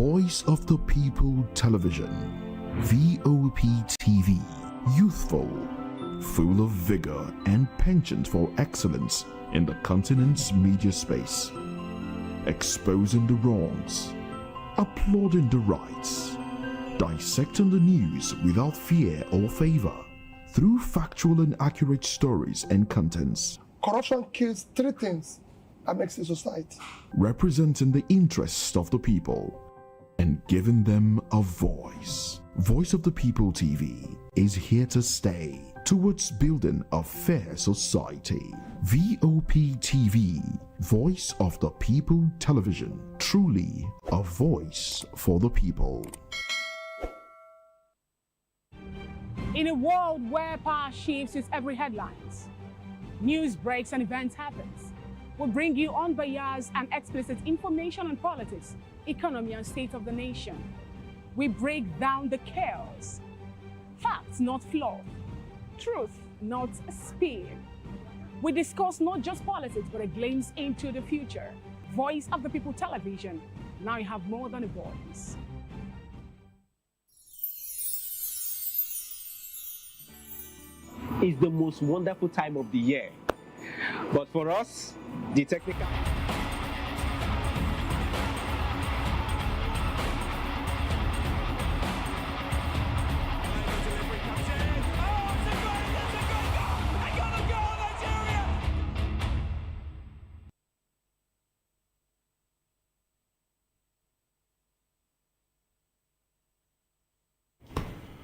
Voice of the People Television, VOP TV, youthful, full of vigor and penchant for excellence in the continent's media space, exposing the wrongs, applauding the rights, dissecting the news without fear or favor, through factual and accurate stories and contents. Corruption kills three things that makes a society. Representing the interests of the people and giving them a voice. Voice of the People TV is here to stay towards building a fair society. VOP TV, Voice of the People Television, truly a voice for the people. In a world where power shifts its every headlines, news breaks and events happens, we'll bring you unbiased and explicit information on politics, economy and state of the nation. We break down the chaos. Facts, not fluff. Truth, not spin. We discuss not just politics, but a glimpse into the future. Voice of the People Television. Now you have more than a voice. It's the most wonderful time of the year. But for us, the technical...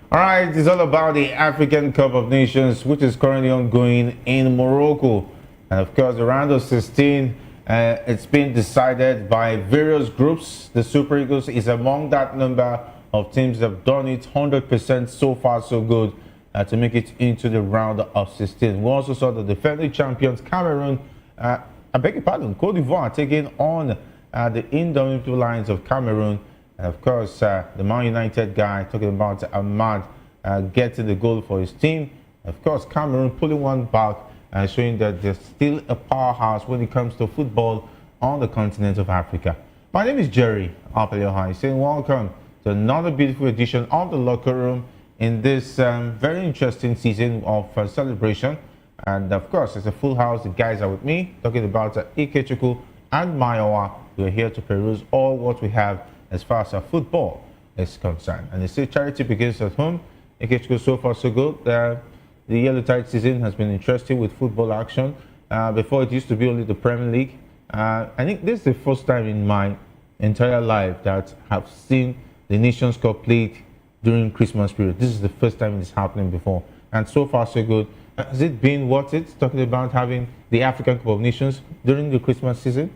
All right, it's all about the African Cup of Nations, which is currently ongoing in Morocco. And of course, the round of 16, it's been decided by various groups. The Super Eagles is among that number of teams that have done it 100% so far, so good, to make it into the round of 16. We also saw the defending champions, Cameroon, I beg your pardon, Cote d'Ivoire, taking on the indomitable Lions of Cameroon. And of course, the Man United guy, talking about Ahmad, getting the goal for his team. Of course, Cameroon pulling one back, showing that they're still a powerhouse when it comes to football on the continent of Africa. My name is Jerry Apeliohai, saying welcome to another beautiful edition of the Locker Room in this very interesting season of celebration. And of course, it's a full house. The guys are with me, talking about Ikechukwu and Mayowa. We're here to peruse all what we have as far as our football is concerned. And they say charity begins at home. Ikechukwu, so far so good. The Yellow Tide season has been interesting with football action. Before, it used to be only the Premier League. I think this is the first time in my entire life that I've seen the Nations Cup played during Christmas period. This is the first time it's happening before. And so far so good. Has it been worth it, talking about having the African Cup of Nations during the Christmas season?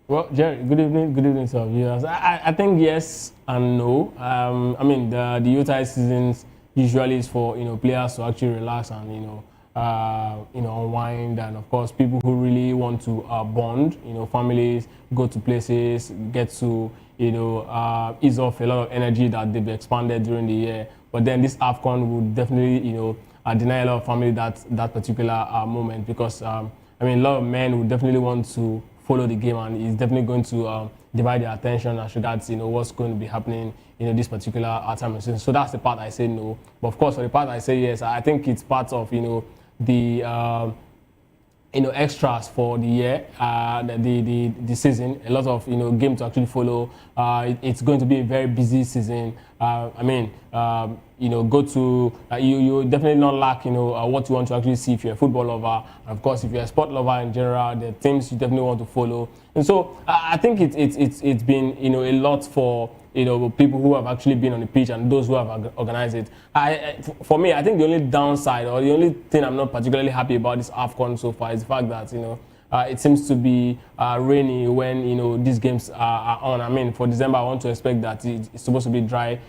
Well, Jerry, good evening to our viewers. I think yes and no. I mean, the Utah seasons usually is for players to actually relax and unwind, and of course people who really want to bond. Families go to places, get to ease off a lot of energy that they've expanded during the year. But then this AFCON would definitely deny a lot of family that particular moment, because I mean, a lot of men would definitely want to follow the game, and it's definitely going to divide their attention as regards what's going to be happening this particular time of season. So that's the part I say no. But of course, for the part I say yes, I think it's part of the extras for the year, the season. A lot of game to actually follow. It's going to be a very busy season. I mean, go to you definitely not lack what you want to actually see if you're a football lover. And of course, if you're a sport lover in general, the teams you definitely want to follow. And so I think it's been a lot for people who have actually been on the pitch and those who have organized it. For me, I think the only downside, or the only thing I'm not particularly happy about this AFCON so far, is the fact that it seems to be rainy when these games are on. I mean, for December, I want to expect that it's supposed to be dry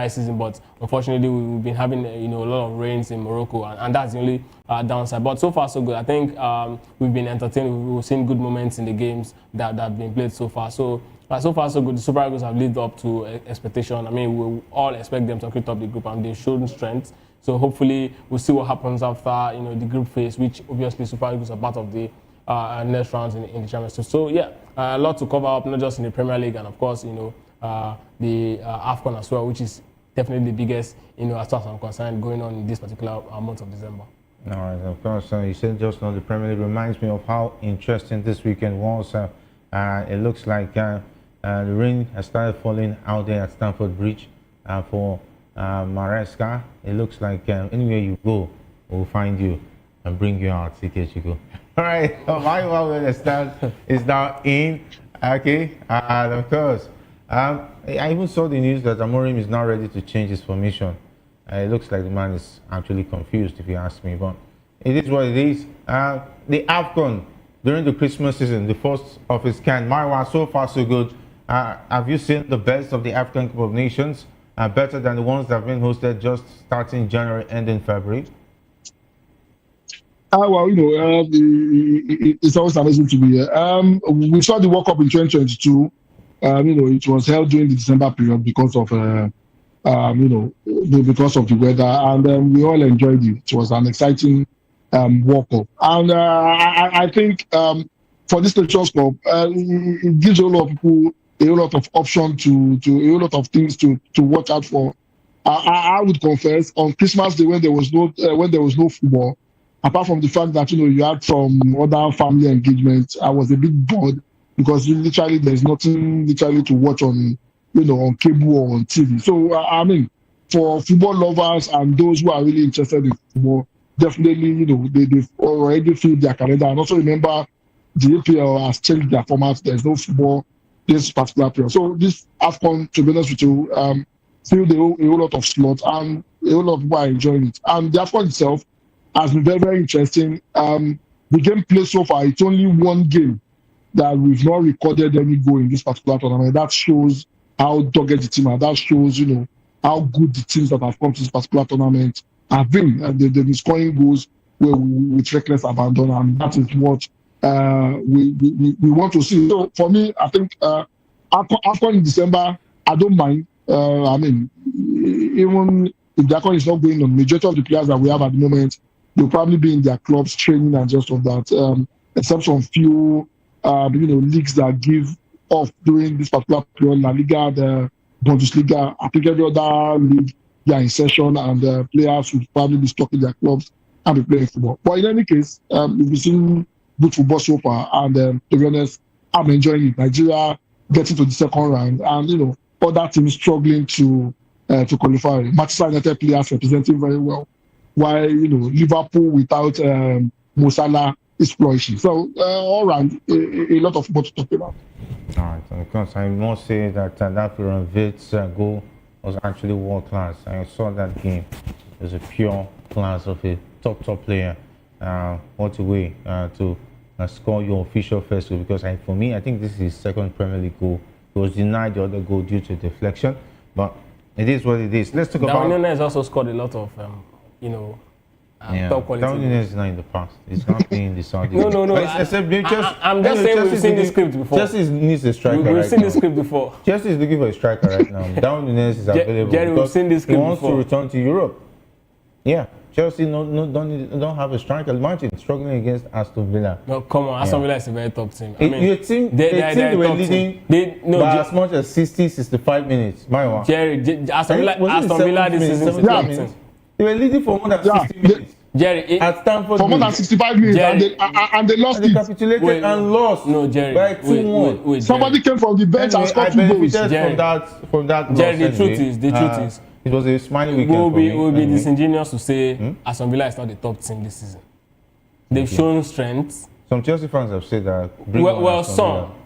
season, but unfortunately, we've been having a lot of rains in Morocco, and that's the only downside. But so far, so good. I think we've been entertained. We've seen good moments in the games that have been played so far. So far, so good. The Super Eagles have lived up to expectation. I mean, we all expect them to actually top the group, and they've shown strength. So hopefully, we'll see what happens after the group phase, which obviously Super Eagles are part of the next rounds in the Champions League. So yeah, a lot to cover up, not just in the Premier League, and of course the AFCON as well, which is definitely the biggest, as far as I'm concerned, going on in this particular month of December. All right, of course. You said just now the Premier League reminds me of how interesting this weekend was. It looks like the rain has started falling out there at Stamford Bridge for Maresca. It looks like anywhere you go, we'll find you and bring you our tickets. You go. All right, my one is now in. Okay, and of course, I even saw the news that Amorim is now ready to change his formation. It looks like the man is actually confused, if you ask me, but it is what it is. The AFCON during the Christmas season, the first of its kind. Marwa, so far so good. Have you seen the best of the African Cup of Nations? Better than the ones that have been hosted just starting January, ending February? Well, it's always amazing to be here. We saw the World Cup in 2022. It was held during the December period because of because of the weather, and we all enjoyed it. It was an exciting World Cup, and I think for this Nations Cup, it gives a lot of people a lot of options to a lot of things to watch out for. I would confess, on Christmas Day when there was no football, apart from the fact that you had some other family engagements, I was a bit bored because literally there's nothing literally to watch on on cable or on TV. So I mean, for football lovers and those who are really interested in football, definitely they've already filled their calendar. And also remember, the APL has changed their format. There's no football this particular period. So this AFCON, to be honest with you, filled a whole lot of slots, and a whole lot of people are enjoying it. And the AFCON itself has been very, very interesting. The game played so far, it's only one game that we've not recorded any goal in this particular tournament. That shows how dogged the team are. That shows, how good the teams that have come to this particular tournament have been. They've been scoring goals with reckless abandon, and that is what we want to see. So for me, I think AFCON in December, I don't mind. I mean, even if the AFCON is not going on, majority of the players that we have at the moment, they'll probably be in their clubs training and just of that. Except some few, leagues that give off during this particular period, La Liga, the Bundesliga. I think every other league, they are in session, and players will probably be stuck in their clubs and be playing football. But in any case, we've seen good football so far, and to be honest, I'm enjoying it. Nigeria getting to the second round, and other teams struggling to qualify. Manchester United players representing very well, while Liverpool without Mo Salah is flourishing. So all round, a lot of football to talk about. All right, of course, I must say that that Florian Wirtz goal was actually world class. I saw that game. It was a pure class of a top player. What a way to score your official first goal, because for me, I think this is his second Premier League goal. He was denied the other goal due to deflection, but it is what it is. Let's talk about... Darwin Núñez also scored a lot of, top quality. Darwin Núñez is not in the past. He's not playing in the Saudi. No. I'm just saying we've seen this script before. Chelsea needs a striker right now. We've seen this script before. Chelsea is looking for a striker right now. Darwin Núñez is available. Jerry, we've seen this script before. He wants to return to Europe. Yeah. Chelsea don't have a striker. Imagine struggling against Aston Villa. No, come on. Aston Villa is a very top team. I mean, your team, they were leading by as much as 60-65 minutes. Jerry, Aston Villa this season. They were leading for more than 60 minutes. Jerry, at Stamford for more than 65 minutes, Jerry, and they lost. They capitulated and lost. No, Jerry. By 2-1. Somebody came from the bench and scored 2 goals. From that. Jerry, the truth is. It was a smiling weekend for me. It would be disingenuous to say Aston Villa is not the top team this season. They've shown strength. Some Chelsea fans have said that.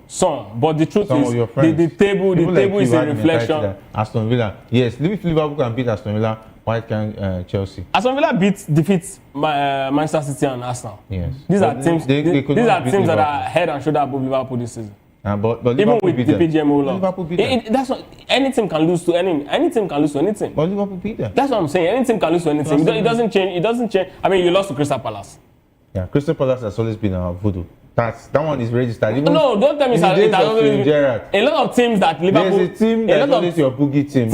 Some, but the truth is the table is a reflection. Aston Villa, yes, if Liverpool can beat Aston Villa, why can't Chelsea? Aston Villa defeats Manchester City and Arsenal. Yes, these are teams that are head and shoulder above Liverpool this season. But even with the PGMO law, Liverpool beat them. That's what any team can lose to any team can lose to anything. But Liverpool beat them. That's what I'm saying. Any team can lose to anything. It doesn't change. I mean, you lost to Crystal Palace. Yeah, Crystal Palace has always been our voodoo. That one is registered. Even no, don't tell me it has always been. A lot of teams that Liverpool. There's a team that is always your boogie team.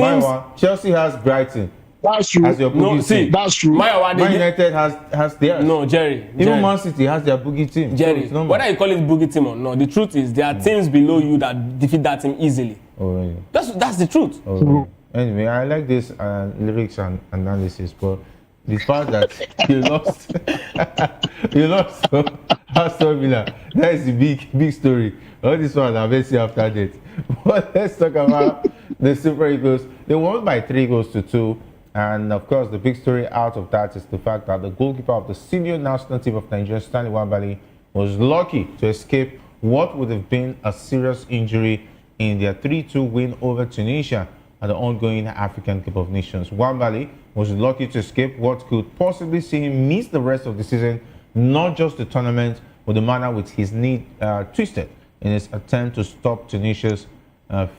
Chelsea has Brighton. That's true. As your boogie team. That's true. Man United has theirs. No, Jerry. Even Man City has their boogie team. Jerry, whether you call it boogie team or not, the truth is there are teams below you that defeat that team easily. Oh, really? That's the truth. Oh, really? Anyway, I like this lyrics and analysis, but the fact that you lost, you lost Aston Villa, that is the big story. All this one, I'll see after that. But let's talk about the Super Eagles. They won by 3-2. And of course, the big story out of that is the fact that the goalkeeper of the senior national team of Nigeria, Nwabali, was lucky to escape what would have been a serious injury in their 3-2 win over Tunisia at the ongoing African Cup of Nations. Nwabali was lucky to escape what could possibly see him miss the rest of the season, not just the tournament, but the manner with his knee twisted in his attempt to stop Tunisia's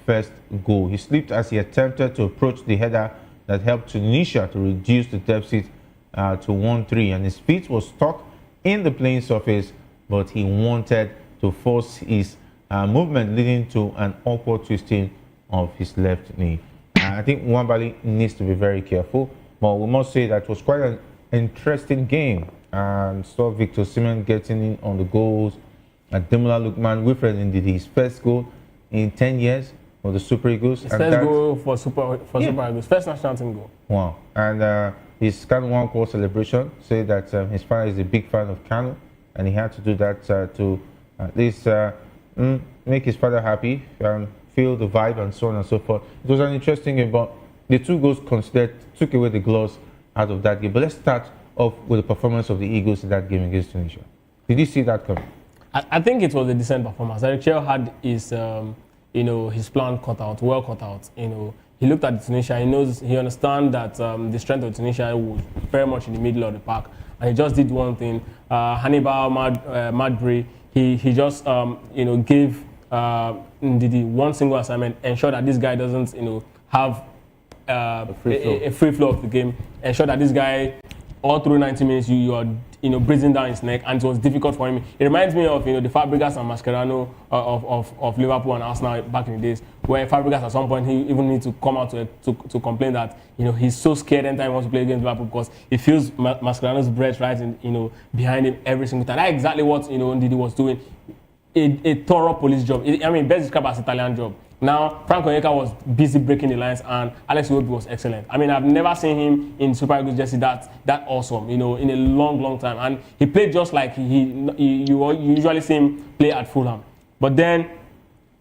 first goal. He slipped as he attempted to approach the header that helped Tunisia to reduce the deficit to 1-3, and his feet was stuck in the playing surface, but he wanted to force his movement, leading to an awkward twisting of his left knee. I think Nwabali needs to be very careful, but we must say that it was quite an interesting game, and saw Victor Osimhen getting in on the goals. Ademola Lookman, Wilfred did his first goal in 10 years for the Super Eagles. His first goal for Super Eagles, first national team goal. Wow. And his Kanu One Call celebration said that his father is a big fan of Kanu, and he had to do that to at least make his father happy, feel the vibe, and so on and so forth. It was an interesting game, but the 2 goals considered took away the gloss out of that game. But let's start off with the performance of the Eagles in that game against Tunisia. Did you see that coming? I think it was a decent performance. Eric Chell had his his plan cut out, well cut out. He looked at Tunisia. He understands that the strength of Tunisia was very much in the middle of the park, and he just did one thing. Hannibal Madbury, he just gave Ndidi one single assignment, ensure that this guy doesn't have a free flow of the game, ensure that this guy all through 90 minutes you are breathing down his neck, and it was difficult for him. It reminds me of the Fabregas and Mascherano of Liverpool and Arsenal back in the days, where Fabregas at some point he even needs to come out to complain that he's so scared anytime he wants to play against Liverpool because he feels Mascherano's breath right behind him every single time. That's exactly what Ndidi was doing. A thorough police job. Best described as Italian job. Now, Frank Onyeka was busy breaking the lines, and Alex Iwobi was excellent. I've never seen him in Super Eagles jersey that awesome, in a long time. And he played just like you usually see him play at Fulham. But then,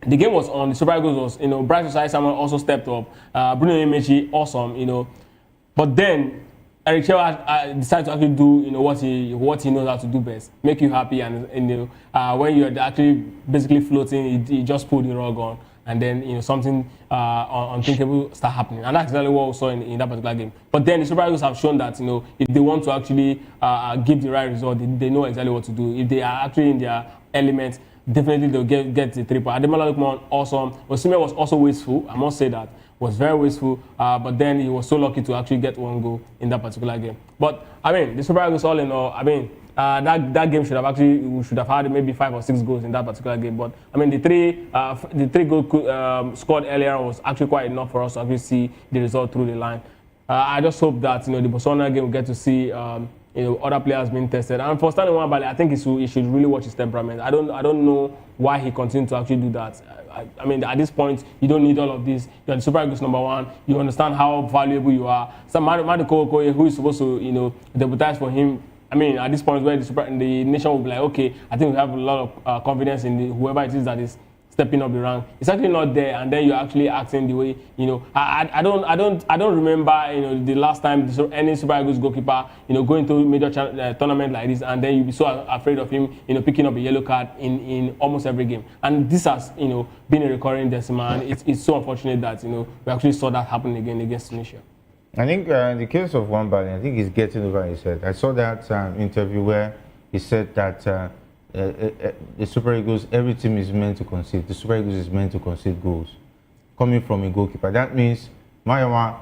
the game was on. The Super Eagles was, Bryce Osai-Samuel also stepped up. Bruno Emechi, awesome, But then, Eric Chell decided to actually do what he knows how to do best, make you happy, and when you're actually basically floating, he just pulled the rug on, and then something unthinkable start happening, and that's exactly what we saw in that particular game. But then the Super Eagles have shown that if they want to actually give the right result, they know exactly what to do. If they are actually in their element, definitely they'll get the 3 points. Ademola Lookman, awesome. Osimhen was also wasteful, I must say that. Was very wasteful, but then he was so lucky to actually get 1 goal in that particular game. But the Super Eagles, all in all, that game we should have had maybe 5 or 6 goals in that particular game. But the 3 goals scored earlier was actually quite enough for us to actually see the result through the line. I just hope that the Botswana game we get to see other players being tested. And for Stanley Nwabali, I think he should really watch his temperament. I don't know why he continued to actually do that. At this point, you don't need all of this. You're the Super Eagles #1. You understand how valuable you are. Some Madiko Okoye, who is supposed to, deputize for him. At this point where the nation will be like, okay, I think we have a lot of confidence in whoever it is that is stepping up the rank. It's actually not there, and then you're actually acting the way I don't remember the last time any Super Eagles goalkeeper going to a major tournament like this, and then you be so afraid of him picking up a yellow card in almost every game. And this has been a recurring decimal, and it's so unfortunate that we actually saw that happen again against Tunisia. I think in the case of Nwabali, I think he's getting over his head. I saw that interview where he said that the Super Eagles, every team is meant to concede. The Super Eagles is meant to concede goals coming from a goalkeeper. That means Mayowa,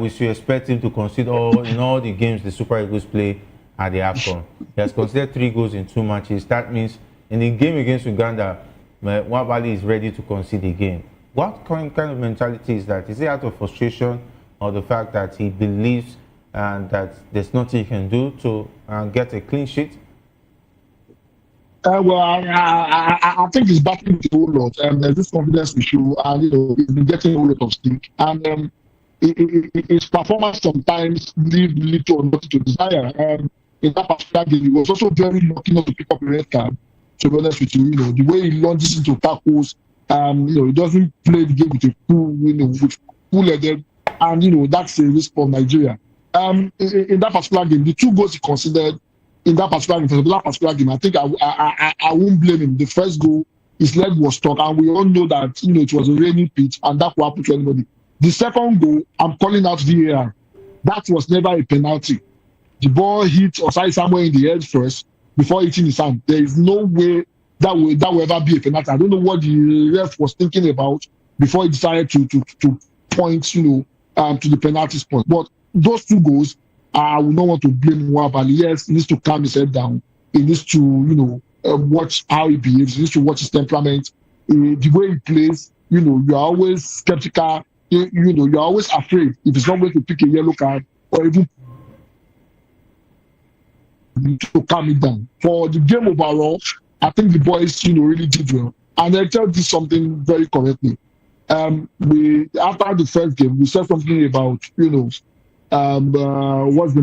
we should expect him to concede in all the games the Super Eagles play at the AFCON. He has conceded 3 goals in 2 matches. That means in the game against Uganda, Nwabali is ready to concede again. What kind of mentality is that? Is it out of frustration, or the fact that he believes that there's nothing he can do to get a clean sheet? Well, I think he's battling with a whole lot. There's this confidence issue, and he's been getting a whole lot of stick. And his performance sometimes leave little or nothing to desire. In that particular game, he was also very lucky not to pick up a red card. To be honest with you, the way he launches into tackles, he doesn't play the game with a with cool-headed, and that's a risk for Nigeria. In that particular game, the 2 goals he considered in that particular game, I think I won't blame him. The first goal, his leg was stuck, and we all know that it was a rainy pitch, and that will happen to anybody. The second goal, I'm calling out VAR. That was never a penalty. The ball hit Osai somewhere in the head first before hitting his hand. There is no way that will ever be a penalty. I don't know what the ref was thinking about before he decided to point, to the penalty spot. But those 2 goals, I would not want to blame Nwabali. Yes, he needs to calm his head down. He needs to, watch how he behaves. He needs to watch his temperament. The way he plays, you're always skeptical. You're always afraid if he's not going to pick a yellow card or even to calm it down. For the game overall, I think the boys, really did well. And Excel did something very correctly. After the first game, we said something about, what's the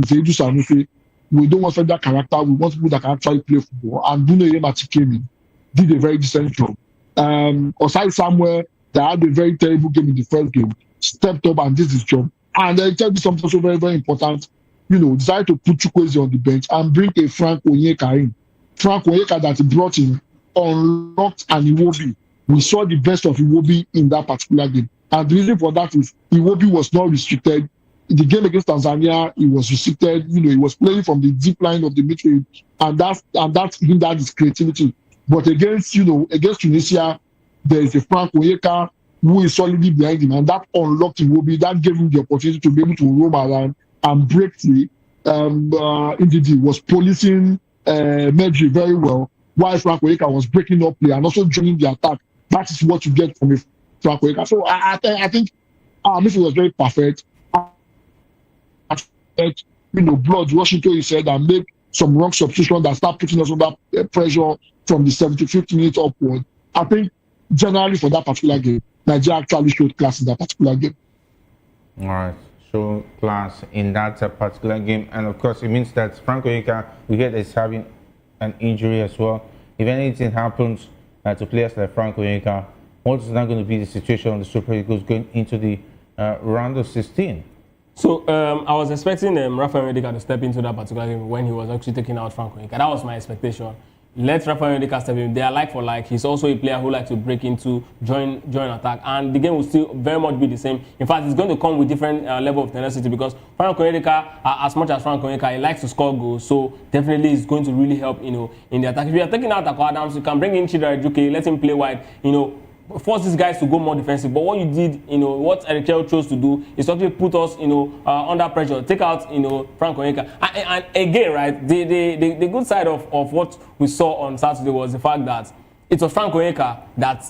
name? We don't want that character. We want people that can actually play football. And Bruno Yemati came in, did a very decent job. Osai Samuel, that had a very terrible game in the first game, stepped up and did his job. And I tell you something also very, very important. Decided to put Chukwueze on the bench and bring a Frank Onyeka in. Frank Onyeka that he brought in unlocked an Iwobi. We saw the best of Iwobi in that particular game. And the reason for that is Iwobi was not restricted. In the game against Tanzania, he was restricted. He was playing from the deep line of the midfield, and that hindered his creativity. But against Tunisia, there is a Frank Onyeka who is solidly behind him, and that unlocked Iwobi. That gave him the opportunity to be able to roam around and break free. Ndidi was policing Medri very well, while Frank Onyeka was breaking up play and also joining the attack. That is what you get from a Frank Onyeka. So I think our midfield was very perfect. Blood rushing to his head and make some wrong substitution that start putting us under pressure from the 75th minute upward. I think generally for that particular game, Nigeria actually showed class in that particular game. All right, show class in that particular game, and of course it means that Frank Onyeka, we hear, is having an injury as well. If anything happens to players like Frank Onyeka, what is now going to be the situation on the Super Eagles going into the round of 16? So I was expecting Rafael Onyeka to step into that particular game when he was actually taking out Frank Onyeka. That was my expectation. Let Rafael Onyeka step in. They are like for like. He's also a player who likes to break into, join attack, and the game will still very much be the same. In fact, it's going to come with different level of tenacity because Frank Onyeka, as much as Frank Onyeka, he likes to score goals. So definitely, it's going to really help, in the attack. If you are taking out Akwa Adams, you can bring in Chidera Ejuke, let him play wide, force these guys to go more defensive. But what you did, what Eric Chell chose to do is to actually put us, under pressure, take out, Frank Onyeka. And again, right, the good side of what we saw on Saturday was the fact that it was Frank Onyeka that,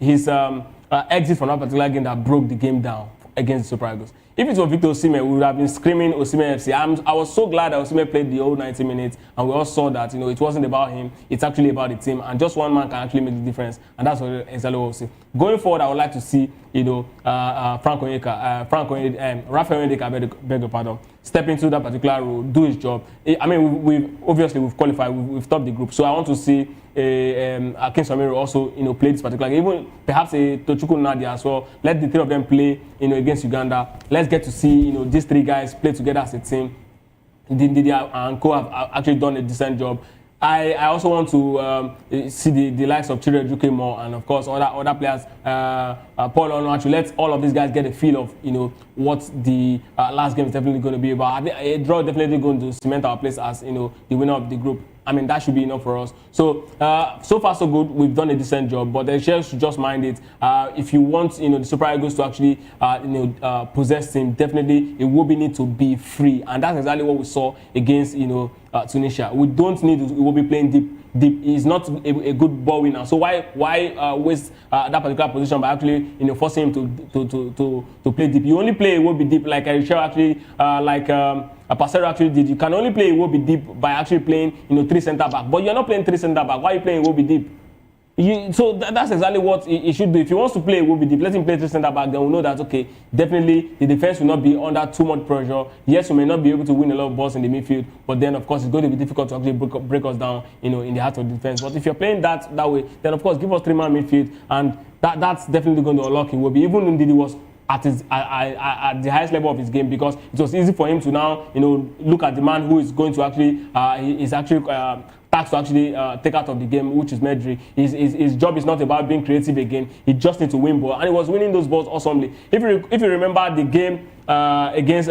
his exit from that particular game that broke the game down against the Super Eagles. If it was Victor Osimhen, we would have been screaming Osimhen FC. I was so glad that Osimhen played the whole 90 minutes, and we all saw that it wasn't about him, it's actually about the team, and just one man can actually make the difference, and that's what exactly what we'll see. Going forward, I would like to see Frank Onyeka, Rafael Onyeka, beg your pardon, step into that particular role, do his job. I mean, we've qualified, we've topped the group, so I want to see Akin Samiro also play this particular game. Even perhaps Tochukwu Nadia as well. Let the three of them play against Uganda. Let's get to see these three guys play together as a team. Ndidi and Ancle have actually done a decent job. I also want to see the likes of Chidera Ejuke more, and of course other players, Paul Onuachu. Let all of these guys get a feel of what the last game is definitely going to be about. I think a draw definitely going to cement our place as the winner of the group. I mean, that should be enough for us. So, so far so good. We've done a decent job, but the shares should just mind it. If you want, the Super Eagles to actually, possess him, definitely it will need to be free, and that's exactly what we saw against, Tunisia. We don't need to. We will be playing deep. He's not a good ball winner. So why waste that particular position by actually, forcing him to play deep? You only play it will be deep, like Richard actually, Passero actually did. You can only play Iwobi deep by actually playing, 3 centre back. But you're not playing 3 centre back. Why are you playing Iwobi deep? So that's exactly what he should do. If he wants to play Iwobi deep, let him play 3 centre back. Then we'll know that, okay, definitely the defense will not be under too much pressure. Yes, we may not be able to win a lot of balls in the midfield, but then of course it's going to be difficult to actually break us down, in the heart of the defense. But if you're playing that way, then of course give us 3-man midfield, and that's definitely going to unlock Iwobi. Even Ndidi was at the highest level of his game, because it was easy for him to now, look at the man who is going to actually tasked to actually take out of the game, which is Medri. His job is not about being creative again. He just needs to win ball, and he was winning those balls awesomely. If you remember the game against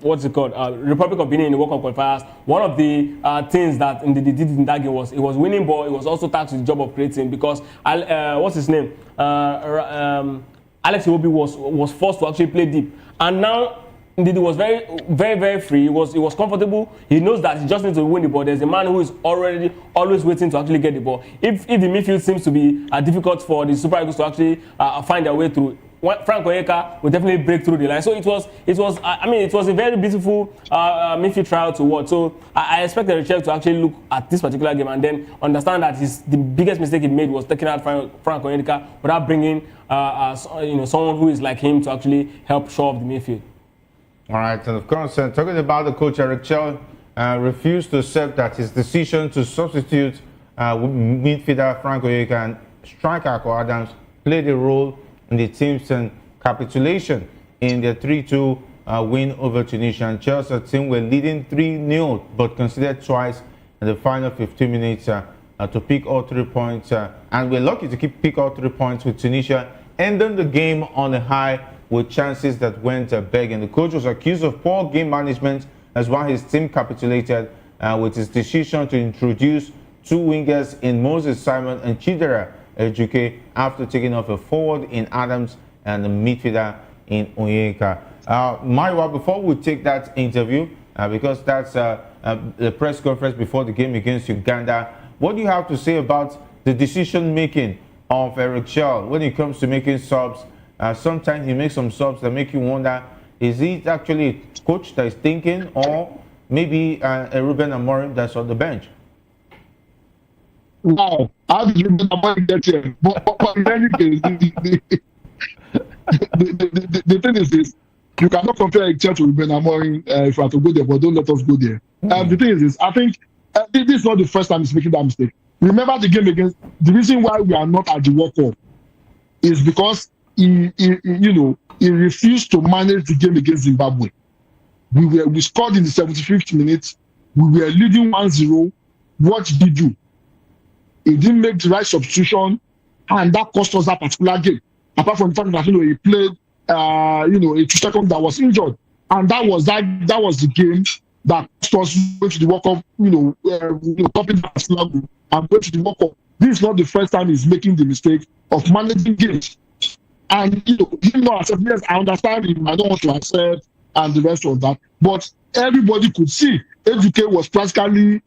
what's it called, Republic of Benin in the World Cup qualifiers, one of the things that Ndidi did in that game was he was winning ball. He was also tasked with the job of creating, because what's his name, Alex Iwobi was forced to actually play deep, and now Ndidi was very, very, very free. He was comfortable. He knows that he just needs to win the ball. There's a man who is always waiting to actually get the ball. If the midfield seems to be difficult for the Super Eagles to actually find their way through, Frank Onyeka will definitely break through the line. So it was a very beautiful midfield trial to watch. So I expect the Richard to actually look at this particular game and then understand that the biggest mistake he made was taking out Frank Onyeka without bringing someone who is like him to actually help shore up the midfield. All right, and of course, talking about the coach, Eric Chell refused to accept that his decision to substitute midfielder Frank Onyeka and striker Akko Adams played a role in the team's capitulation in their 3-2 win over Tunisia. And Chelsea's team were leading 3-0, but conceded twice in the final 15 minutes to pick all 3 points. And we're lucky to pick all 3 points with Tunisia, ending the game on a high with chances that went begging. The coach was accused of poor game management as why his team capitulated with his decision to introduce 2 wingers in Moses Simon and Chidera Ejuke after taking off a forward in Adams and a midfielder in Onyeka. Maiwa, before we take that interview, because that's the press conference before the game against Uganda, what do you have to say about the decision making of Eric Chell when it comes to making subs? Sometimes he makes some subs that make you wonder, is he actually a coach that is thinking, or maybe a Ruben Amorim that's on the bench? Wow, how did Ruben Amorim get here? But in any case, the thing is this: you cannot compare a church to Ruben Amorim if you have to go there, but don't let us go there. The thing is this: I think this is not the first time he's making that mistake. Remember the game against, the reason why we are not at the World Cup is because he refused to manage the game against Zimbabwe. We scored in the 75th minute. We were leading 1-0. What did he do? He didn't make the right substitution, and that cost us that particular game. Apart from the fact that he played a 2-second that was injured, and that was the game that cost us going to the World Cup. Topping that particular group and going to the World Cup. This is not the first time he's making the mistake of managing games. And he not accept. Yes, I understand him. I don't want to accept and the rest of that. But everybody could see Ejuke was practically,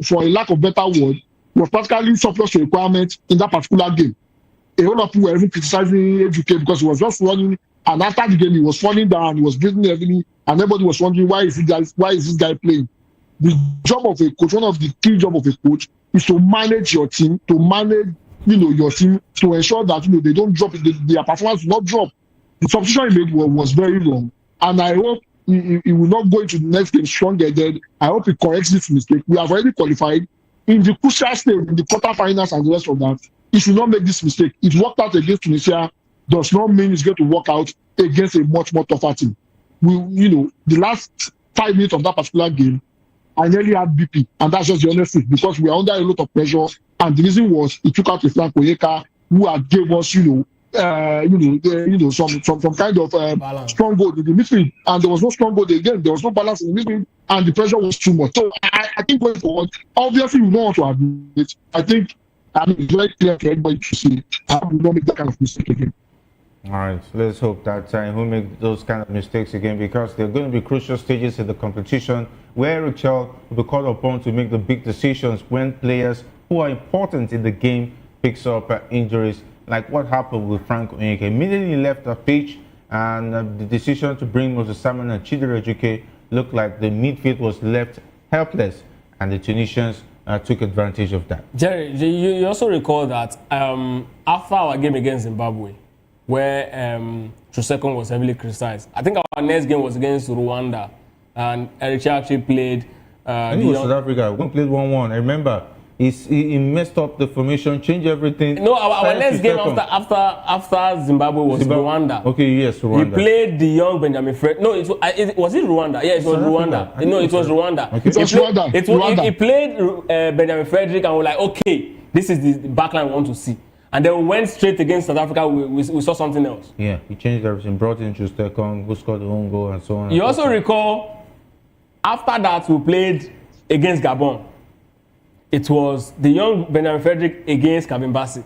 for a lack of better word, was practically surplus to requirements in that particular game. A lot of people were even criticizing Ejuke because he was just running, and after the game he was falling down, he was breathing heavily, and everybody was wondering why is this guy playing? The job of a coach, one of the key job of a coach, is to manage your team, to manage your team, to ensure that they don't drop, their performance will not drop. The substitution he made was very wrong, and I hope he will not go into the next game strong-headed. I hope he corrects this mistake. We have already qualified in the crucial stage, in the quarterfinals and the rest of that. He should not make this mistake. It worked out against Tunisia, does not mean it's going to work out against a much more tougher team. The last 5 minutes of that particular game, I nearly had BP, and that's just the honest truth, because we are under a lot of pressure. And the reason was he took out a Frank Onyeka who had gave us, some kind of stronghold in the midfield, and there was no stronghold again. There was no balance in the midfield, and the pressure was too much. So I think going forward, obviously we don't want to admit it. It's very clear for everybody to see how we don't make that kind of mistake again. All right, let's hope that he won't make those kind of mistakes again, because they're going to be crucial stages in the competition where Eric Chell will be called upon to make the big decisions when players who are important in the game picks up injuries, like what happened with Frank Onyeka. Immediately he left the pitch, and the decision to bring Moses Simon and Chidera Juke looked like the midfield was left helpless, and the Tunisians took advantage of that. Jerry, you also recall that after our game against Zimbabwe, where Trosekong was heavily criticized, I think our next game was against Rwanda, and Eric actually played. I think it was South Africa. We played 1-1. I remember he messed up the formation, changed everything. No, our next game after Zimbabwe was Rwanda. Okay, yes, Rwanda. He played the young Benjamin Fred. No, was it Rwanda? Yeah, it was Rwanda. No, it was Rwanda. Okay. It was Rwanda. He played Benjamin Frederick, and we're like, okay, this is the backline we want to see. And then we went straight against South Africa. We saw something else. Yeah, he changed everything, brought in Trosekong, who scored the own goal, and so on. You also recall, after that, we played against Gabon. It was the young Benjamin Frederick against Kevin Bassey.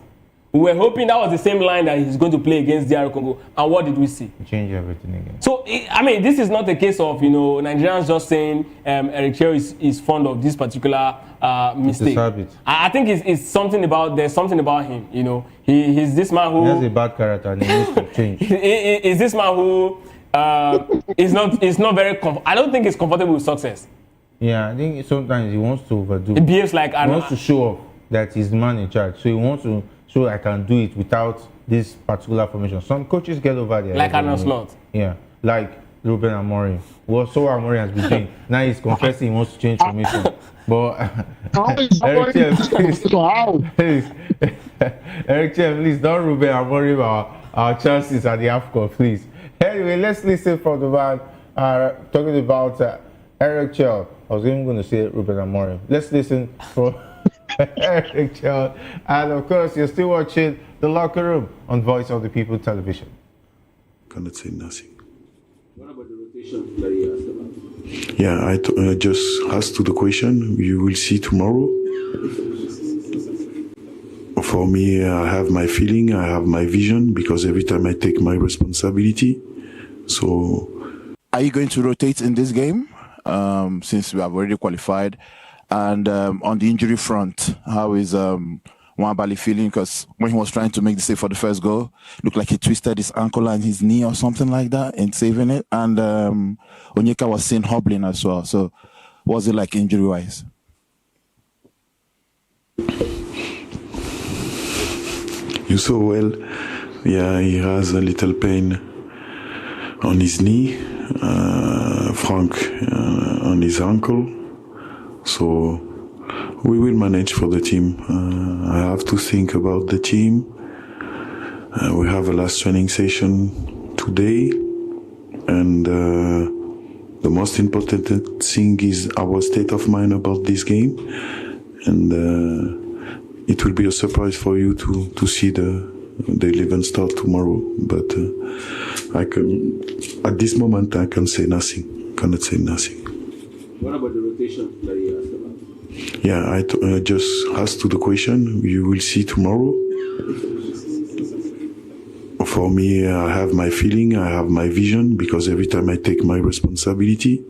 We were hoping that was the same line that he's going to play against DR Congo. And what did we see? Change everything again. So, I mean, this is not a case of, Nigerians just saying Eric Chell is fond of this particular mistake. I think there's something about him, He's this man who... He has a bad character and he needs to change. Is this man who is not very... I don't think he's comfortable with success. Yeah, I think sometimes he wants to overdo. He behaves like... He wants to show off that he's the man in charge. So he wants to show I can do it without this particular formation. Some coaches get over there. Like Arnold Slot. Yeah, like Ruben Amorim. Well, so Amorim has been doing. Now he's confessing he wants to change formation. But Eric Chiem, please don't Ruben Amorim our chances at the AFCON, please. Anyway, let's listen from the man talking about Eric Chell. I was even going to say Ruben Amorim. Let's listen from Eric Chell. And of course, you're still watching The Locker Room on Voice of the People television. Cannot say nothing. What about the rotation that he asked about? Yeah, I just asked to the question. You will see tomorrow. For me, I have my feeling, I have my vision, because every time I take my responsibility. So, are you going to rotate in this game? Since we have already qualified, and on the injury front, how is Nwabali feeling? Because when he was trying to make the save for the first goal, looked like he twisted his ankle and his knee or something like that in saving it, and Onyeka was seen hobbling as well. So, what was it like injury-wise? You saw well. Yeah, he has a little pain on his knee. Frank on his ankle, so we will manage for the team. I have to think about the team. We have a last training session today, and the most important thing is our state of mind about this game, and it will be a surprise for you to see the 11 start tomorrow, but I can, at this moment, I can say nothing. Cannot say nothing. What about the rotation that he asked about? Yeah, I just asked to the question. You will see tomorrow. For me, I have my feeling, I have my vision, because every time I take my responsibility.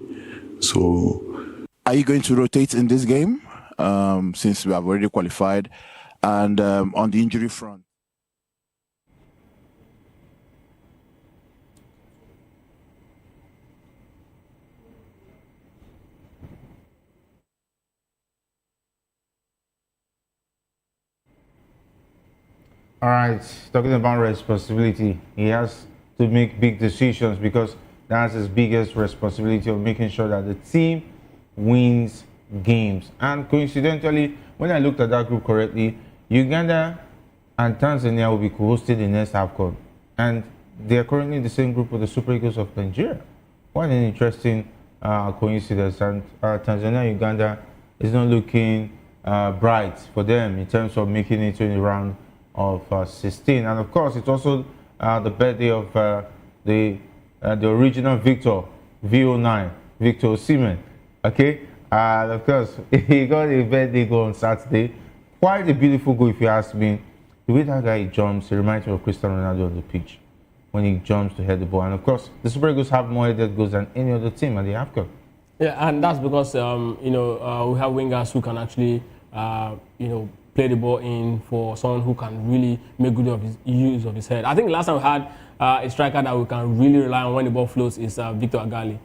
So, are you going to rotate in this game? Since we have already qualified, and on the injury front. All right, talking about responsibility, he has to make big decisions, because that's his biggest responsibility of making sure that the team wins games. And coincidentally, when I looked at that group correctly, Uganda and Tanzania will be co-hosting the next AFCON. And they are currently in the same group with the Super Eagles of Nigeria. What an interesting coincidence. And Tanzania, Uganda is not looking bright for them in terms of making it to the round of 16. And of course, it's also the birthday of the original victor, VO9, Victor Osimhen. Okay? And of course, he got a birthday goal on Saturday. Quite a beautiful goal, if you ask me. The way that guy jumps, it reminds me of Cristiano Ronaldo on the pitch when he jumps to head the ball. And of course, the Super Eagles have more headed goals than any other team at the AFCON. Yeah, and that's because we have wingers who can actually play the ball in for someone who can really make good use of his head. I think last time we had a striker that we can really rely on when the ball floats is Victor Agali.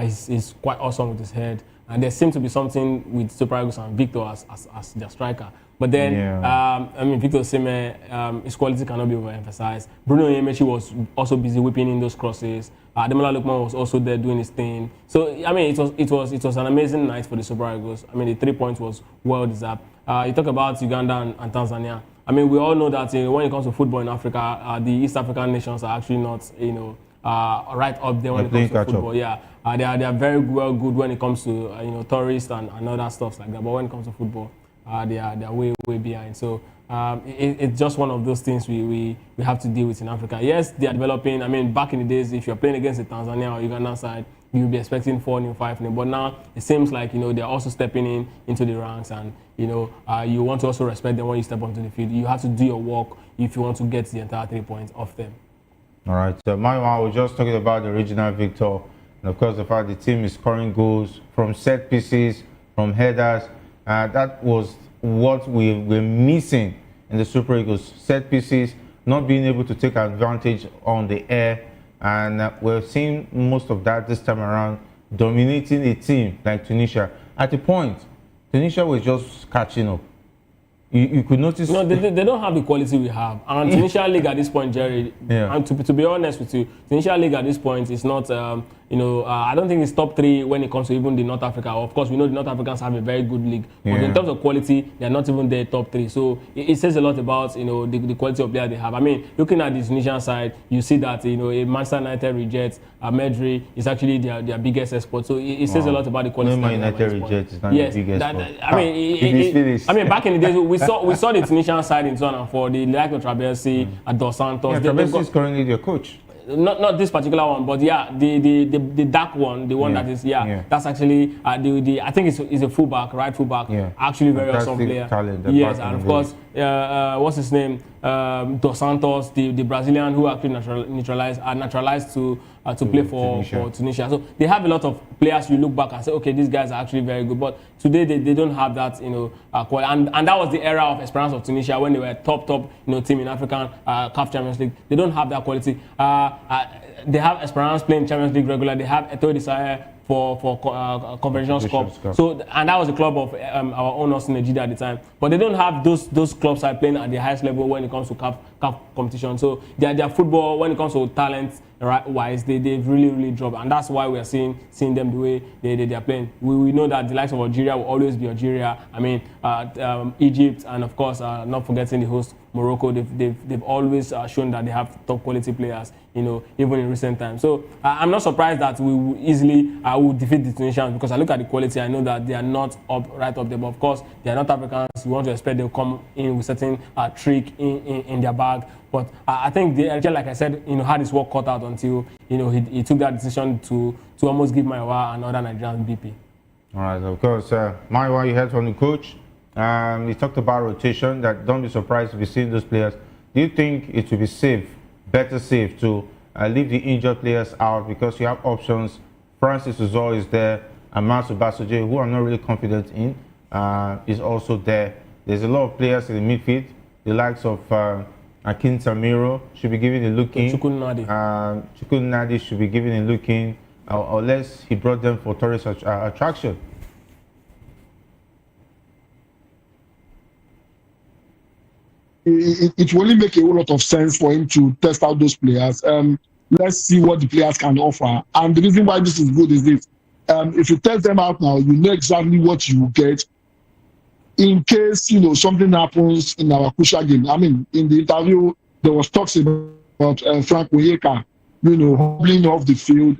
He's quite awesome with his head. And there seems to be something with Super Eagles and Victor as their striker. But then, I mean, Victor Osimhen, his quality cannot be overemphasized. Bruno Yemechi was also busy whipping in those crosses. Ademola Lookman was also there doing his thing. So, I mean, it was an amazing night for the Super Eagles. I mean, the 3 points was well deserved. You talk about Uganda and Tanzania. I mean, we all know that when it comes to football in Africa, the East African nations are actually not, right up there when it comes to football. Yeah, they are very well good when it comes to tourists and other stuff like that. But when it comes to football, they are way behind. So it's just one of those things we have to deal with in Africa. Yes, they are developing. I mean, back in the days, if you're playing against the Tanzania or Uganda side, you'll be expecting 4-0, 5-0. But now it seems like they're also stepping into the ranks, and you want to also respect them when you step onto the field. You have to do your work if you want to get the entire 3 points off them. All right. So I was just talking about the regional victor, and of course the fact the team is scoring goals from set pieces, from headers. That was what we were missing in the Super Eagles. Set pieces, not being able to take advantage on the air. And we're seeing most of that this time around, dominating a team like Tunisia. At a point, Tunisia was just catching up. You could notice... No, they don't have the quality we have. And Tunisia League at this point, Jerry, and to be honest with you, Tunisia League at this point is not... I don't think it's top 3 when it comes to even the North Africa. Of course, we know the North Africans have a very good league, but in terms of quality, they're not even there top 3. So it says a lot about the quality of players they have. I mean, looking at the Tunisian side, you see that a Manchester United rejects Medri is actually their biggest export. So it says a lot about the quality. No, United rejects is not the biggest export. I mean, back in the days, we saw the Tunisian side in 2004, the like of Trabelsi, Dos Santos. Trabelsi is currently their coach. Not this particular one, but yeah, the dark one, the one that is that's actually I think it's a fullback, right fullback. Yeah. Actually very awesome player. Talent, yes, and of course, what's his name? Dos Santos, the Brazilian who actually naturalized to play for Tunisia. So they have a lot of players. You look back and say, okay, these guys are actually very good. But today they don't have that quality. And that was the era of Esperance of Tunisia when they were top team in African CAF Champions League. They don't have that quality. They have Esperance playing Champions League regular. They have Eto'o Desire for Convention Cup. So, and that was the club of our own Austin Ejide at the time. But they don't have those clubs are playing at the highest level when it comes to CAF competition. So their football, when it comes to talent wise, they've really dropped, and that's why we are seeing them the way they are playing. We know that the likes of Algeria will always be Algeria. I mean, Egypt, and of course, not forgetting the host Morocco. They've always shown that they have top quality players. Even in recent times. So I'm not surprised that we will easily defeat the Tunisians, because I look at the quality. I know that they are not right up there. But of course, they are not Africans. You want to expect they'll come in with certain trick in their bag. But I think the Algeria, like I said, had his work cut out until he took that decision to almost give Maiwa another Nigerian BP. All right, of course, Maiwa, you heard from the coach. He talked about rotation. That don't be surprised if you see those players. Do you think it will be better safe to leave the injured players out, because you have options? Francis Uzor is there, and Masu Basoje, who I'm not really confident in, is also there. There's a lot of players in the midfield. The likes of Akin Tamiro should be given a look in. Chukun Nadi should be given a look in, unless he brought them for tourist attraction. It will only make a whole lot of sense for him to test out those players. Let's see what the players can offer. And the reason why this is good is this. If you test them out now, you know exactly what you will get in case, something happens in our crucial game. I mean, in the interview, there was talks about Frank Onyeka, hobbling off the field.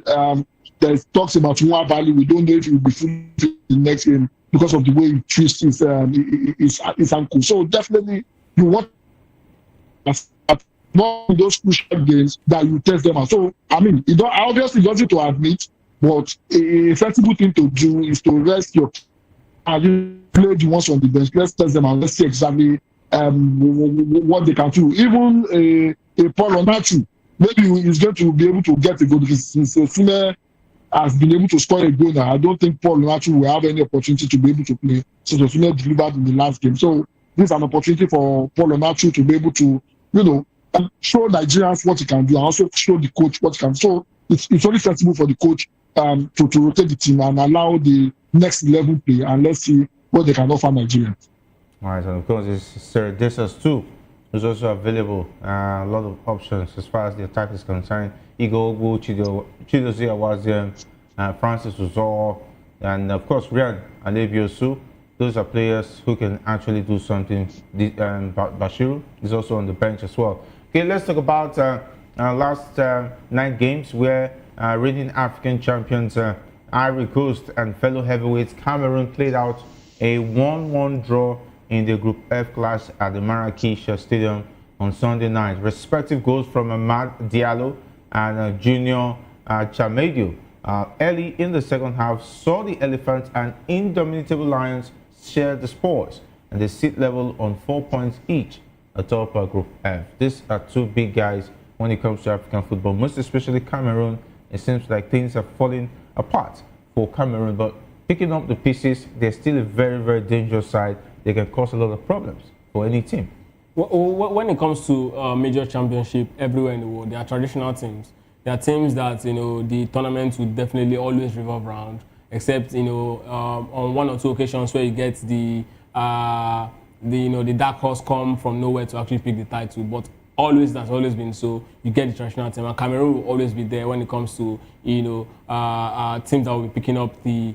There's talks about Nwabali. We don't know if he will be fully fit in the next game because of the way he twists his ankle. So definitely, you want not in those crucial games that you test them out. So, I mean, obviously doesn't to admit, but a sensible thing to do is to rest your and you play the ones on the bench. Let's test them out. Let's see exactly what they can do. Even a Paul Onatu, maybe he's going to be able to get a goal, because since Osimhen has been able to score a goal now, I don't think Paul Onatu will have any opportunity to be able to play. So Osimhen delivered in the last game. So this is an opportunity for Paul Onachu to be able to, show Nigerians what he can do and also show the coach what he can do. So it's only sensible for the coach to rotate the team and allow the next 11 play, and let's see what they can offer Nigerians. All right, and of course, Sir Desas too is also available. A lot of options as far as the attack is concerned. Igor Ogbu, Chidozie Awazie, Francis Uzor, and of course, Ryan Alebiosu. Those are players who can actually do something. Bashiru is also on the bench as well. Okay, let's talk about last 9 games where reigning African champions Ivory Coast and fellow heavyweights Cameroon played out a 1-1 draw in the Group F clash at the Marrakech Stadium on Sunday night. Respective goals from Ahmad Diallo and Junior Chamedio. Early in the second half saw the Elephants and Indomitable Lions share the spoils, and they sit level on 4 points each atop Group F. These are 2 big guys when it comes to African football, most especially Cameroon. It seems like things are falling apart for Cameroon, but picking up the pieces, they're still a very, very dangerous side. They can cause a lot of problems for any team. When it comes to major championship everywhere in the world, there are traditional teams. There are teams that the tournament would definitely always revolve around, except on 1 or 2 occasions where you get the dark horse come from nowhere to actually pick the title. But always, that's always been so. You get the traditional team, and Cameroon will always be there when it comes to teams that will be picking up the.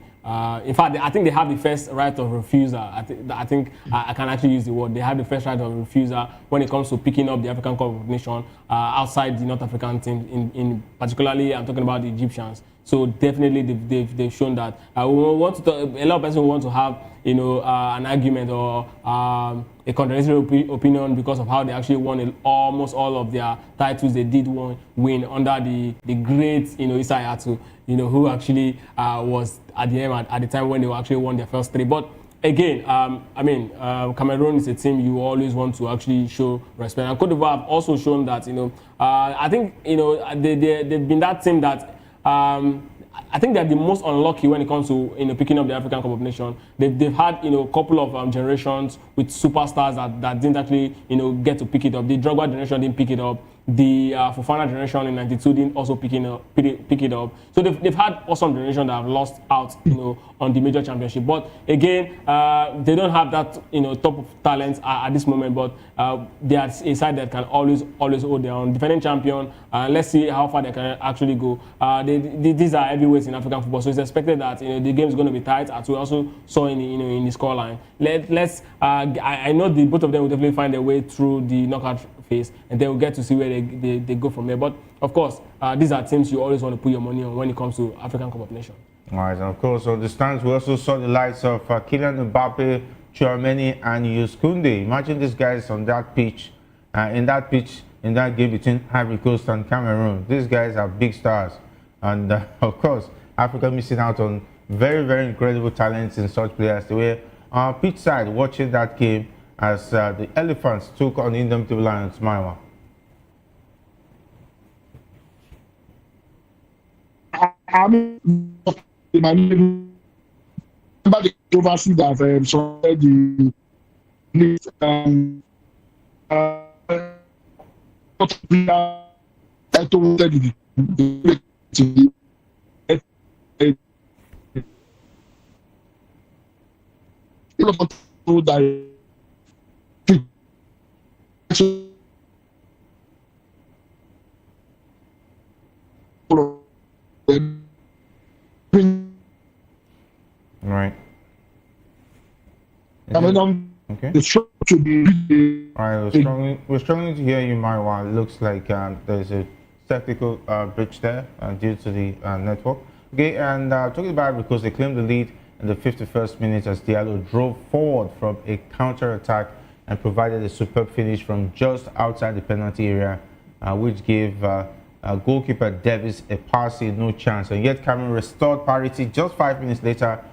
In fact, I think they have the first right of refusal. I think I can actually use the word. They have the first right of refusal when it comes to picking up the African Cup of Nations outside the North African teams. In particularly, I'm talking about the Egyptians. So definitely, they've shown that. We want to talk, a lot of people want to have an argument or a contradictory opinion because of how they actually won almost all of their titles. They did win under the great Issa Hayatou, who actually was at the time when they actually won their first 3. But again, Cameroon is a team you always want to actually show respect. And Cote d'Ivoire have also shown that I think they've been that team that. I think they're the most unlucky when it comes to picking up the African Cup of Nations. They've had a couple of generations with superstars that didn't actually get to pick it up. The Drogba generation didn't pick it up. The Fofana generation in '92 didn't also pick it up. So they've had awesome generation that have lost out on the major championship. But again, they don't have that top of talent at this moment. But they are a side that can always hold their own. Defending champion. Let's see how far they can actually go. These are heavyweights in African football, so it's expected that the game is going to be tight, as we also saw in the scoreline. I know both of them will definitely find their way through the knockout phase, and they will get to see where they go from there. But of course, these are teams you always want to put your money on when it comes to African Cup of Nations. All right, and of course, on the stands, we also saw the likes of Kylian Mbappe, Chouameni, and Yuskunde. Imagine these guys on that pitch, in that game between Ivory Coast and Cameroon. These guys are big stars. And of course, Africa missing out on very, very incredible talents in such players. They were on pitch side watching that game as the Elephants took on the Indomitable Lions. Maiwa. I mean, remember the controversy that Right. Okay. All right, we're struggling to hear you, Maiwa. It looks like there's a technical bridge there due to the network. Okay, and talking about it because they claimed the lead in the 51st minute as Diallo drove forward from a counter-attack and provided a superb finish from just outside the penalty area, which gave goalkeeper Davis a passy no chance. And yet Cameroon restored parity just 5 minutes later.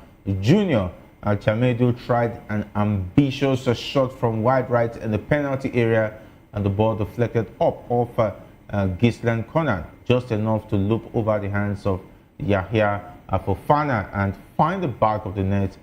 Junior Chamedo tried an ambitious shot from wide right in the penalty area, and the ball deflected up off Gisland Conan, just enough to loop over the hands of Yahya Fofana and find the back of the net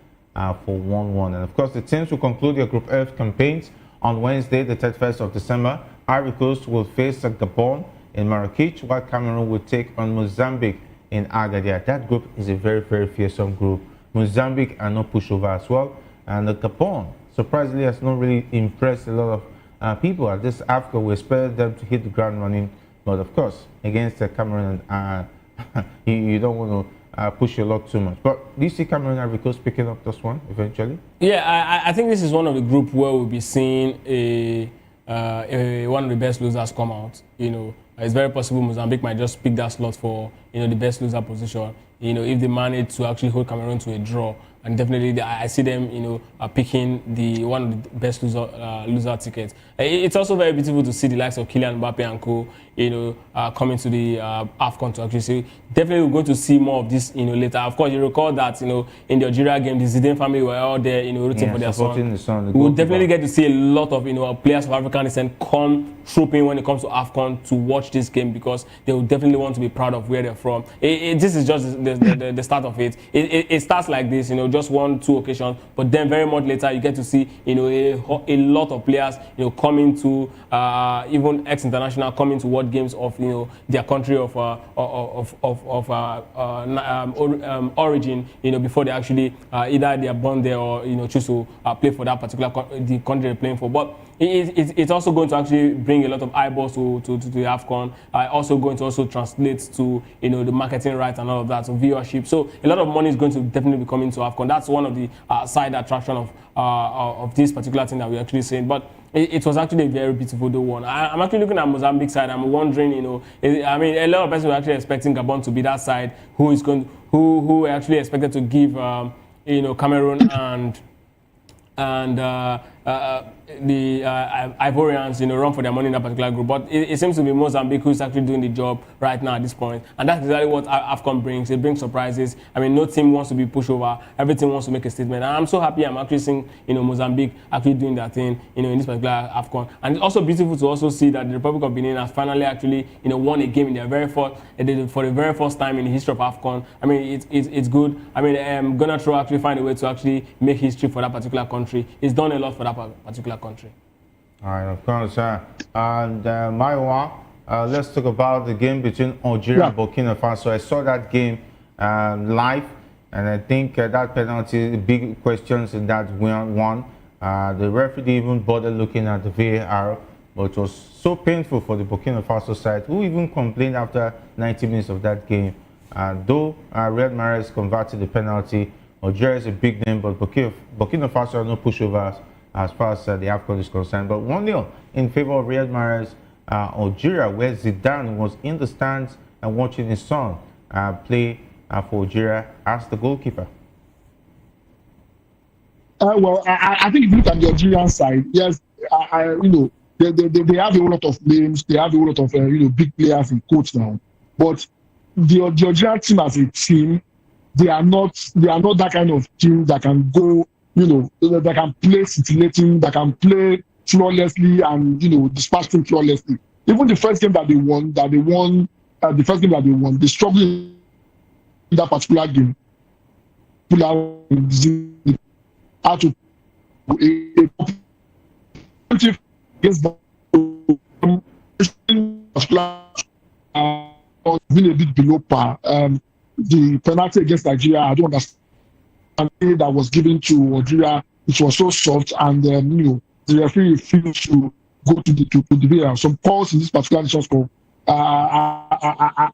for 1-1. And of course, the teams will conclude their Group F campaigns on Wednesday, the 31st of December. Ivory Coast will face Gabon in Marrakech, while Cameroon will take on Mozambique in Agadir. That group is a very, very fearsome group. Mozambique are no pushover as well, and Gabon surprisingly has not really impressed a lot of people at this AFCON. We expect them to hit the ground running, but of course, against Cameroon, you don't want to push your luck too much. But do you see Cameroon Ivory Coast picking up this one eventually? Yeah, I think this is one of the group where we'll be seeing one of the best losers come out. It's very possible Mozambique might just pick that slot for the best loser position. If they manage to actually hold Cameroon to a draw, and definitely I see them picking one of the best loser tickets. It's also very beautiful to see the likes of Kylian Mbappe and co coming to the AFCON to actually see. Definitely we're going to see more of this later. Of course, you recall that in the Algeria game, the Zidane family were out there rooting for their son. We will definitely get to see a lot of players of African descent come trooping when it comes to AFCON to watch this game, because they will definitely want to be proud of where they're from. This is just the start of it. It starts like this, just 1-2 occasions, but then very much later you get to see a lot of players coming to even ex-international coming to watch games of their country of origin before they actually either they are born there or choose to play for that particular the country they're playing for. But it's also going to actually bring a lot of eyeballs to the AFCON. Also going to also translate to the marketing rights and all of that, so viewership. So a lot of money is going to definitely be coming to AFCON. That's one of the side attraction of this particular thing that we're actually seeing. But it was actually a very beautiful one. I'm actually looking at Mozambique side. I'm wondering, a lot of people were actually expecting Gabon to be that side who actually expected to give Cameroon and the Ivorians, run for their money in that particular group. But it seems to be Mozambique who's actually doing the job right now at this point. And that's exactly what AFCON brings. It brings surprises. No team wants to be pushed over. Every team wants to make a statement. And I'm so happy I'm actually seeing, Mozambique actually doing that thing, in this particular AFCON. And it's also beautiful to also see that the Republic of Benin has finally actually, won a game in their for the very first time in the history of AFCON. It's good. Ghana Throw actually find a way to actually make history for that particular country. It's done a lot for that particular country. All right, of course. And Maiwa, let's talk about the game between Algeria and Burkina Faso. I saw that game live, and I think that penalty, big questions in that one. The referee didn't even bother looking at the VAR, but it was so painful for the Burkina Faso side, who even complained after 90 minutes of that game. Though Riyad Mahrez converted the penalty, Algeria is a big name, but Burkina Faso are no pushovers as far as the AFCON is concerned. But 1-0 in favor of Riyad Mahrez, Algeria, where Zidane was in the stands and watching his son play for Algeria as the goalkeeper. I think if you look at the Algerian side, yes, they have a whole lot of names, they have a whole lot of big players in coach now. But the Algerian team as a team, they are not that kind of team that can go, that can play scintillating, that can play flawlessly and dispatching flawlessly. Even the first game that they won, they struggled in that particular game. How to against been a bit below par. The penalty against Nigeria, I don't understand that was given to Algeria. It was so soft, and the referee refused to go to the VAR. Some calls in this particular Nations Cup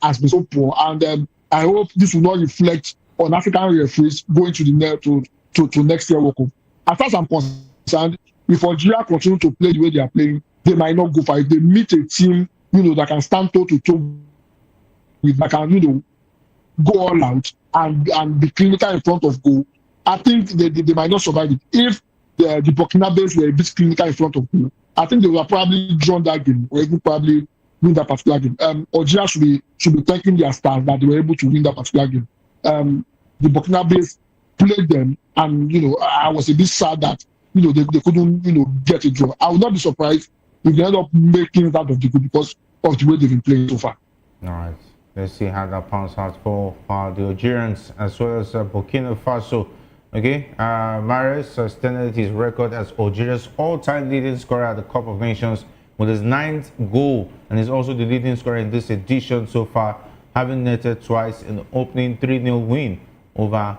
has been so poor, and I hope this will not reflect on African referees going to the next year World Cup. As far as I'm concerned, if Algeria continue to play the way they are playing, they might not go for it. They meet a team that can stand toe to toe with, that can go all out and be clinical in front of goal. I think they might not survive it. If the Burkinabes were a bit clinical in front of goal, I think they will probably drawn that game or even probably win that particular game. Algeria should be thanking their stars that they were able to win that particular game. The Burkinabes played them, and I was a bit sad that they couldn't get a draw. I would not be surprised if they end up making it out of the group because of the way they've been playing so far. All right. Let's see how that pans out for the Algerians as well as Burkina Faso. Okay, Mahrez extended his record as Algeria's all-time leading scorer at the Cup of Nations with his 9th goal, and is also the leading scorer in this edition so far, having netted twice in the opening 3-0 win over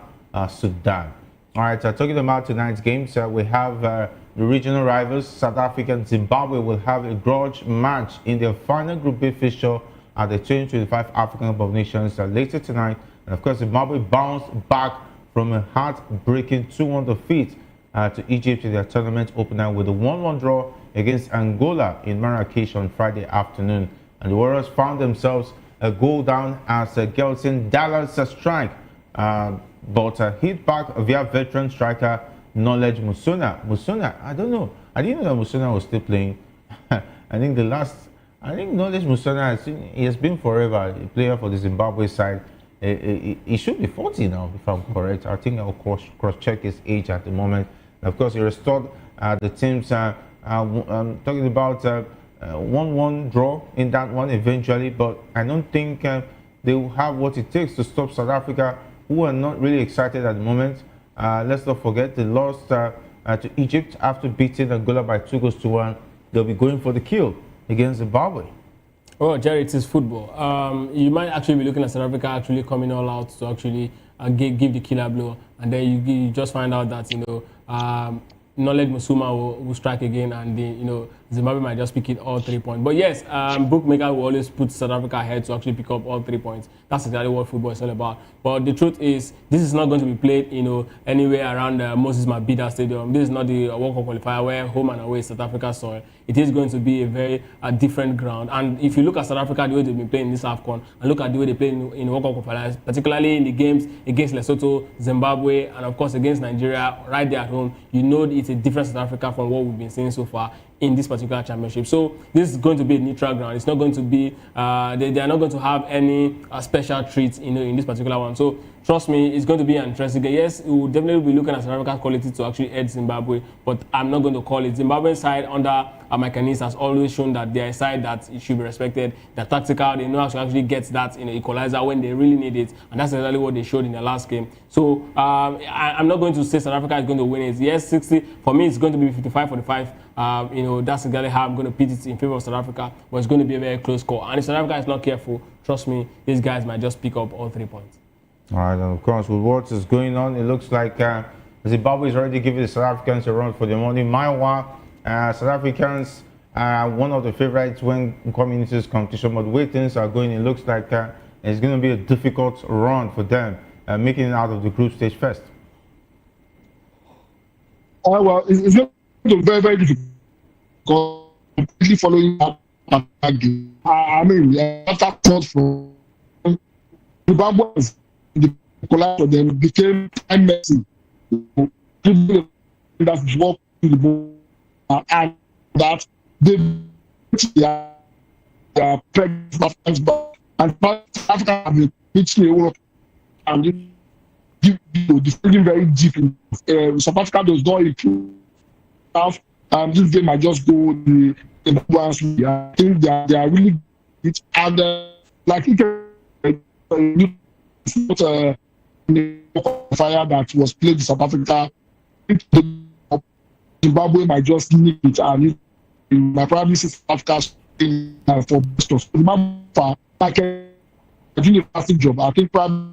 Sudan. All right, talking about tonight's games, we have the regional rivals. South Africa and Zimbabwe will have a grudge match in their final Group B fixture at the 2025 African Cup of Nations later tonight. And of course, Zimbabwe bounced back from a heartbreaking 2-1 defeat to Egypt in their tournament opener with a 1-1 draw against Angola in Marrakesh on Friday afternoon. And the Warriors found themselves a goal down as Gelson Dallas strike, but hit back via veteran striker Knowledge Musona. Musona, I don't know. I didn't know that Musona was still playing. I think Knowledge Musona he has been forever a player for the Zimbabwe side. He should be 40 now, if I'm correct. I think I'll cross-check his age at the moment. And of course, he restored the team's talking about 1-1 draw in that one eventually, but I don't think they will have what it takes to stop South Africa, who are not really excited at the moment. Let's not forget they lost to Egypt after beating Angola by 2-1. They'll be going for the kill against Zimbabwe. Oh, Jerry, it is football. You might actually be looking at South Africa actually coming all out to actually give the killer blow, and then you just find out that Knowledge Musuma will strike again, and Zimbabwe might just pick it all 3 points. But yes, bookmaker will always put South Africa ahead to actually pick up all 3 points. That's exactly what football is all about. But the truth is, this is not going to be played, anywhere around Moses Mabhida Stadium. This is not the World Cup qualifier where home and away is South Africa soil. It is going to be a very different ground. And if you look at South Africa, the way they've been playing in this AFCON, and look at the way they play in World Cup qualifiers, particularly in the games against Lesotho, Zimbabwe, and of course against Nigeria, right there at home, it's a different South Africa from what we've been seeing so far in this particular championship. So this is going to be a neutral ground. It's not going to be, they are not going to have any special treats in this particular one. So trust me, it's going to be an interesting game. Yes, we will definitely be looking at South Africa's quality to actually edge Zimbabwe, but I'm not going to call it. Zimbabwe's side under Mike has always shown that they're a side that it should be respected. They're tactical. They know how to actually get that equalizer when they really need it, and that's exactly what they showed in the last game. So I'm not going to say South Africa is going to win it. Yes, 60 for me, it's going to be 55-45. That's exactly how I'm going to pit it in favor of South Africa, but it's going to be a very close score. And if South Africa is not careful, trust me, these guys might just pick up all 3 points. All right, and of course, with what is going on, it looks like Zimbabwe is already giving the South Africans a run for their money. Meanwhile, South Africans are one of the favorites when coming into this competition, but the way things are going, it looks like it's going to be a difficult run for them, making it out of the group stage first. Well, it's going to be very, very difficult. Completely following that game. I mean, after thought from Zimbabwe, the collapse of them became time messy. That's what the ball and that they are pregnant back and Africa have been reaching a lot and defending very deep. South Africa does not improve. This game might just go the ones. I think they are really good and like it not fire that was played in South Africa. Zimbabwe might just need it and it might probably see South Africa for best of Zimbabwe. Like a fantastic job. I think probably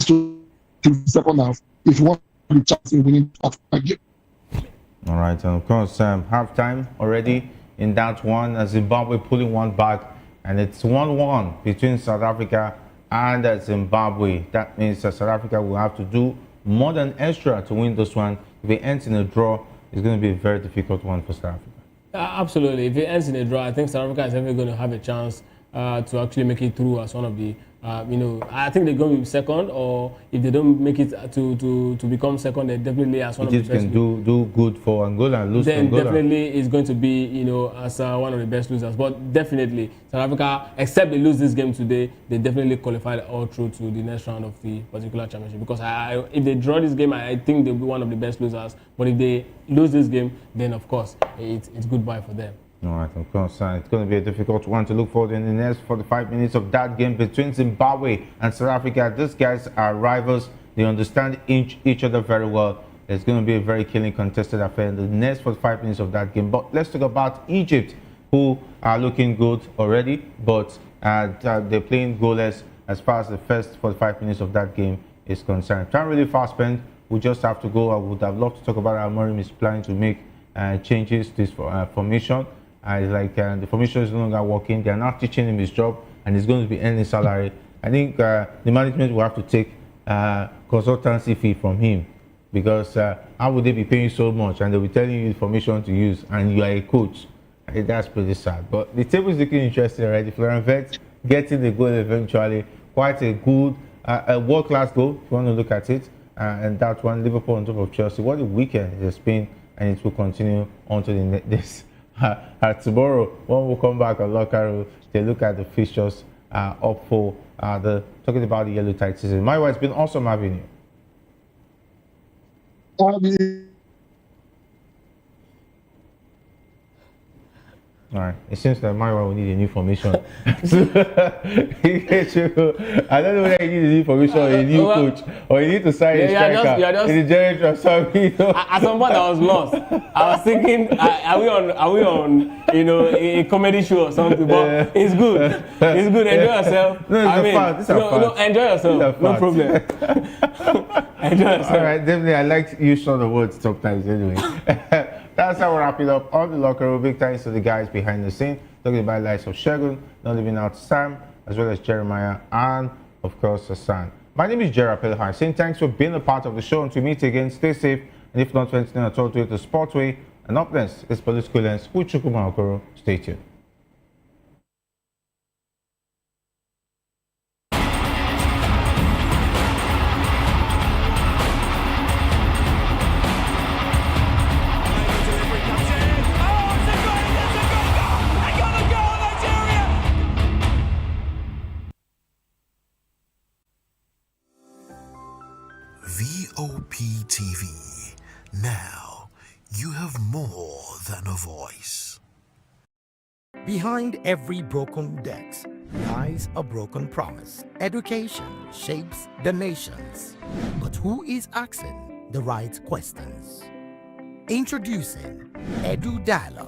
to the second half if you want the chance in winning that game. All right, and of course, halftime already in that one. Zimbabwe pulling one back, and it's 1-1 between South Africa and Zimbabwe. That means South Africa will have to do more than extra to win this one. If it ends in a draw, it's going to be a very difficult one for South Africa. Absolutely. If it ends in a draw, I think South Africa is definitely going to have a chance to actually make it through as one of the I think they're going to be second, or if they don't make it to become second, they definitely as one of the best. Can do good for Angola and lose to Angola. Then definitely is going to be as one of the best losers. But definitely South Africa, except they lose this game today, they definitely qualified all through to the next round of the particular championship. Because if they draw this game, I think they'll be one of the best losers. But if they lose this game, then of course it's goodbye for them. All right, of course, it's going to be a difficult one to look forward in the next 45 minutes of that game between Zimbabwe and South Africa. These guys are rivals. They understand each other very well. It's going to be a very killing contested affair in the next 45 minutes of that game. But let's talk about Egypt, who are looking good already, but they're playing goalless as far as the first 45 minutes of that game is concerned. Time really fast spent. We just have to go. I would have loved to talk about how Amorim is planning to make changes to this formation. The formation is no longer working. They are not teaching him his job, and he's going to be earning salary. I think the management will have to take consultancy fee from him, because how would they be paying so much and they'll be telling you the formation to use and you are a coach? I think that's pretty sad. But the table is looking interesting already. Florian Wirtz getting the goal eventually. Quite a good, a world-class goal if you want to look at it. And that one, Liverpool on top of Chelsea. What a weekend it has been, and it will continue on to this. Tomorrow, when we'll come back on Locker Room, they look at the fixtures up for talking about the yellow tide season. My wife, it's been awesome having you. All right. It seems that Myra will need a new formation. I don't know whether you need a new formation or a new coach, or you need to sign a striker in the January transfer. At some point, I was lost. I was thinking, are we on a comedy show or something? But it's good. It's good. Enjoy yourself. No, enjoy yourself. No problem. Enjoy yourself. All right, definitely. I like you show the words sometimes anyway. That's how we wrap it up on the Locker Room. Big thanks to the guys behind the scene, talking about the likes of Shegun, not leaving out Sam, as well as Jeremiah, and of course Hassan. My name is Gerard Pelhai, saying thanks for being a part of the show. Until we meet again, stay safe, and if not for anything at all, to it the Sportway. And up next is Political Lens with Chukwuma Okoro. Stay tuned. VOP TV. Now, you have more than a voice. Behind every broken desk lies a broken promise. Education shapes the nations. But who is asking the right questions? Introducing Edu Dialogue.